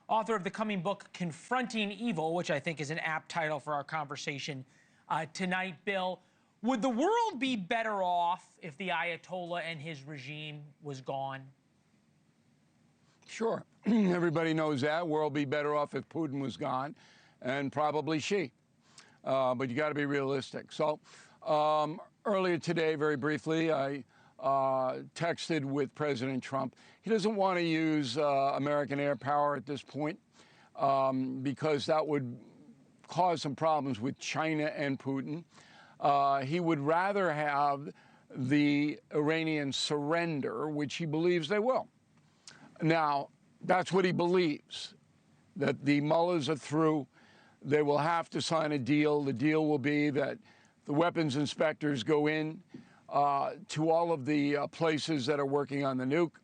author of the coming book, Confronting Evil, which I think is an apt title for our conversation tonight. Bill, would the world be better off if the Ayatollah and his regime was gone? Sure. Everybody knows that. World be better off if Putin was gone, and probably Xi. But you got to be realistic. So earlier today, very briefly, I texted with President Trump. He doesn't want to use American air power at this point because that would cause some problems with China and Putin. He would rather have the Iranians surrender, which he believes they will. Now, that's what he believes, that the mullahs are through. They will have to sign a deal. The deal will be that the weapons inspectors go in to all of the places that are working on the nuke.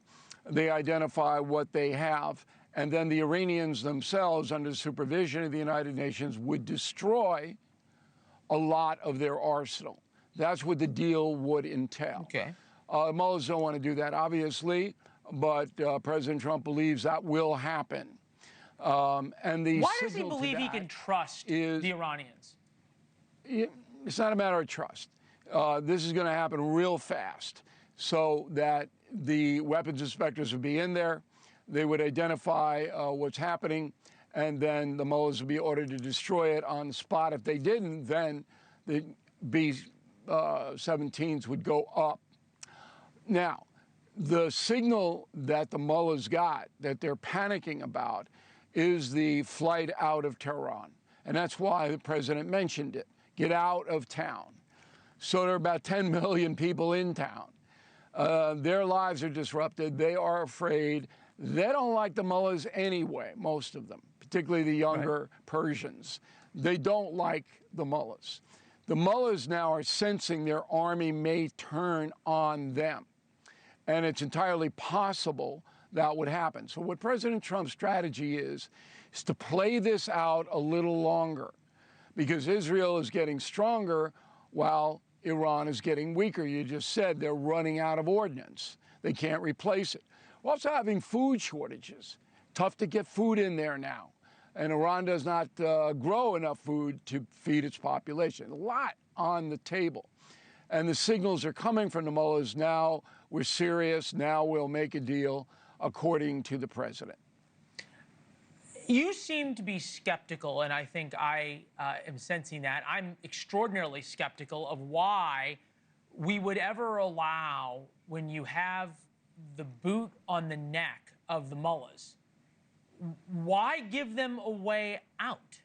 They identify what they have, and then the Iranians themselves, under the supervision of the United Nations, would destroy a lot of their arsenal. That's what the deal would entail. Okay. Mullahs don't want to do that, obviously, but President Trump believes that will happen. And the Why does he believe he can trust the Iranians? It's not a matter of trust. This is going to happen real fast, so that the weapons inspectors would be in there. They would identify what's happening, and then the mullahs would be ordered to destroy it on the spot. If they didn't, then the B-17s would go up. Now, the signal that the mullahs got, that they're panicking about, is the flight out of Tehran. And that's why the president mentioned it. Get out of town. So there are about 10 million people in town. Their lives are disrupted. They are afraid. They don't like the mullahs anyway, most of them, particularly the younger Persians. They don't like the mullahs. The mullahs now are sensing their army may turn on them. And it's entirely possible that would happen. So what President Trump's strategy is to play this out a little longer, because Israel is getting stronger while Iran is getting weaker. You just said they're running out of ordnance. They can't replace it. We're also having food shortages. Tough to get food in there now. And Iran does not grow enough food to feed its population. A lot on the table. And the signals are coming from the mullahs now. We're serious. Now we'll make a deal, according to the president. You seem to be skeptical, and I think I am sensing that. I'm extraordinarily skeptical of why we would ever allow, when you have the boot on the neck of the mullahs, why give them a way out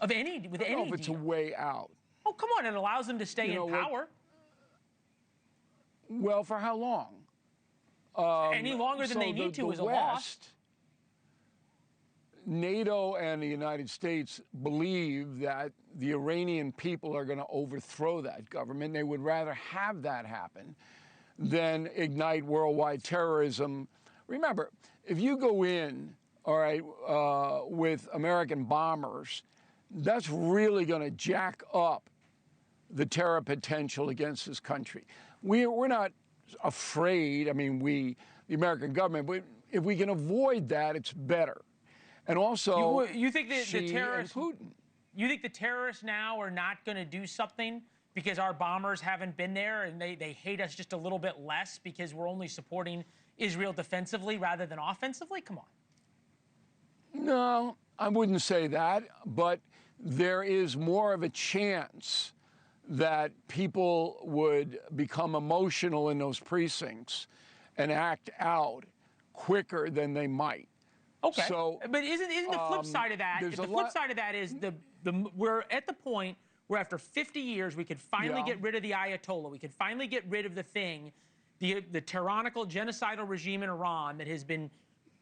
of any with any deal? It's a way out. Oh, come on! It allows them to stay in power. Well, for how long? Any longer than they need to is a loss. NATO and the United States believe that the Iranian people are going to overthrow that government. They would rather have that happen than ignite worldwide terrorism. Remember, if you go in, all right, with American bombers, that's really going to jack up the terror potential against this country. We're not afraid. I mean, the American government, but if we can avoid that, it's better. And also, you think that the terrorists, Putin. You think the terrorists now are not going to do something because our bombers haven't been there and they hate us just a little bit less because we're only supporting Israel defensively rather than offensively? Come on. No, I wouldn't say that, but there is more of a chance that people would become emotional in those precincts and act out quicker than they might. Okay, so, but isn't the flip side of that? The flip side of that is we're at the point where after 50 years we could finally get rid of the Ayatollah. We could finally get rid of the thing, the tyrannical genocidal regime in Iran that has been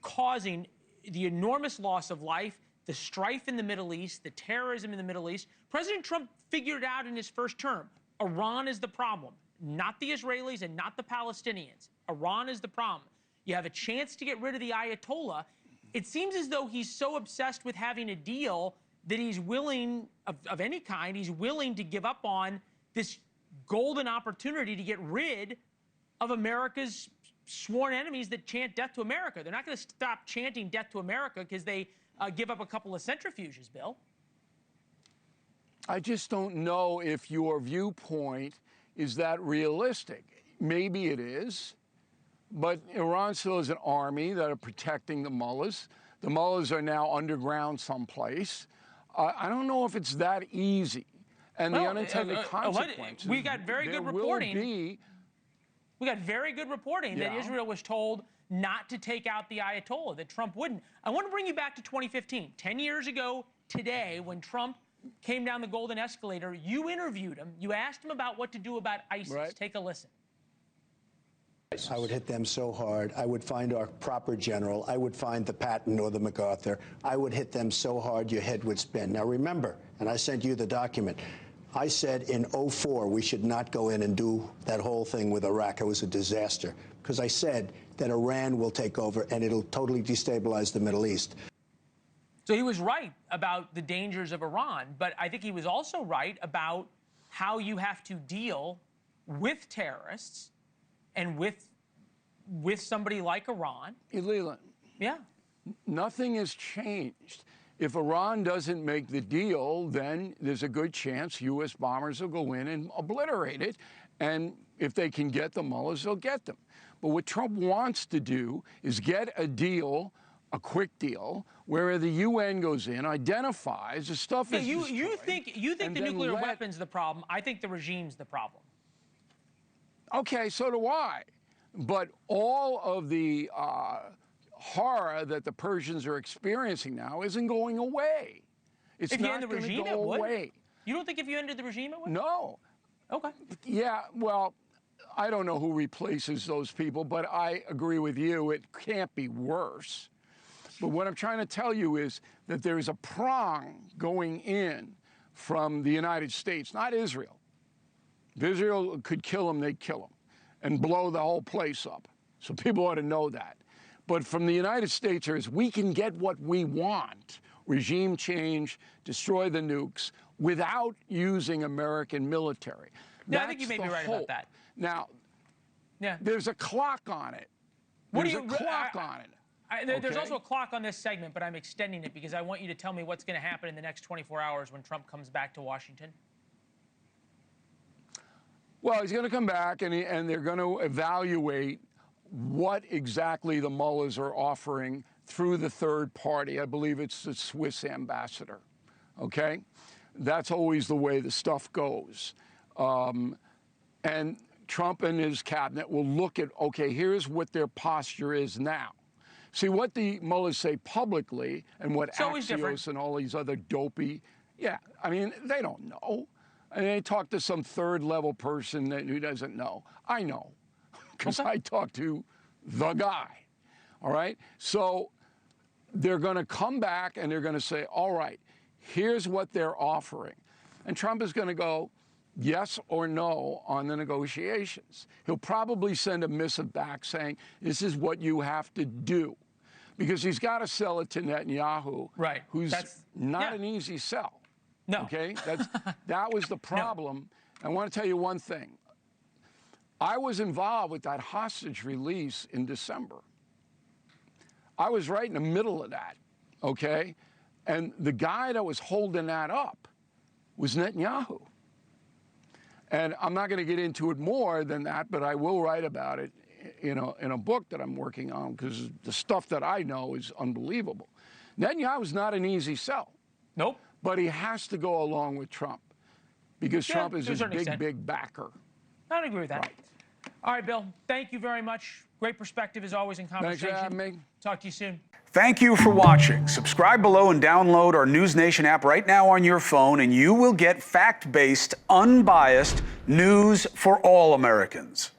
causing the enormous loss of life, the strife in the Middle East, the terrorism in the Middle East. President Trump figured out in his first term, Iran is the problem, not the Israelis and not the Palestinians. Iran is the problem. You have a chance to get rid of the Ayatollah. It seems as though he's so obsessed with having a deal that he's willing, of any kind, he's willing to give up on this golden opportunity to get rid of America's sworn enemies that chant death to America. They're not going to stop chanting death to America because they give up a couple of centrifuges, Bill. I just don't know if your viewpoint is that realistic. Maybe it is, but Iran still has an army that are protecting the mullahs. The mullahs are now underground someplace. I don't know if it's that easy. And the unintended consequences. We got very good reporting. We got very good reporting that Israel was told not to take out the Ayatollah, that Trump wouldn't. I want to bring you back to 2015. 10 years ago today, when Trump came down the golden escalator, you interviewed him. You asked him about what to do about ISIS. Right. Take a listen. I would hit them so hard. I would find our proper general. I would find the Patton or the MacArthur. I would hit them so hard your head would spin. Now remember, and I sent you the document, I said in 2004 we should not go in and do that whole thing with Iraq. It was a disaster because I said that Iran will take over and it'll totally destabilize the Middle East. So he was right about the dangers of Iran, but I think he was also right about how you have to deal with terrorists and with somebody like Iran. Leland. Yeah. Nothing has changed. If Iran doesn't make the deal, then there's a good chance U.S. bombers will go in and obliterate it. And if they can get the mullahs, they'll get them. But what Trump wants to do is get a deal, a quick deal, where the UN goes in, identifies the stuff is destroyed. You think the nuclear weapon's the problem. I think the regime's the problem. Okay, so do I. But all of the horror that the Persians are experiencing now isn't going away. It's if you end the regime, it would. Away. You don't think if you ended the regime, it would? No. Okay. Yeah, well, I don't know who replaces those people, but I agree with you. It can't be worse. But what I'm trying to tell you is that there is a prong going in from the United States, not Israel. If Israel could kill them, they'd kill them and blow the whole place up. So people ought to know that. But from the United States, there is, we can get what we want, regime change, destroy the nukes, without using American military. Yeah, I think you may be right about that. Now, there's a clock on it. There's a clock on it. There's also a clock on this segment, but I'm extending it because I want you to tell me what's going to happen in the next 24 hours when Trump comes back to Washington. Well, he's going to come back, and they're going to evaluate what exactly the mullahs are offering through the third party. I believe it's the Swiss ambassador, okay? That's always the way the stuff goes. And Trump and his cabinet will look at, okay, here's what their posture is now. See, what the mullahs say publicly and what Axios and all these other dopey, I mean, they don't know. And they talk to some third-level person who doesn't know. I know, because I talk to the guy, all right? So they're going to come back and they're going to say, all right, here's what they're offering. And Trump is going to go yes or no on the negotiations. He'll probably send a missive back saying, this is what you have to do. Because he's got to sell it to Netanyahu, who's not an easy sell. No. Okay? That was the problem. No. I want to tell you one thing. I was involved with that hostage release in December. I was right in the middle of that, okay? And the guy that was holding that up was Netanyahu. And I'm not going to get into it more than that, but I will write about it in a book that I'm working on, because the stuff that I know is unbelievable. Netanyahu's not an easy sell. Nope. But he has to go along with Trump, because Trump is his big backer. I don't agree with that. Right. All right, Bill, thank you very much. Great perspective, as always, in conversation. Thanks for having me. Talk to you soon. Thank you for watching. Subscribe below and download our NewsNation app right now on your phone, and you will get fact-based, unbiased news for all Americans.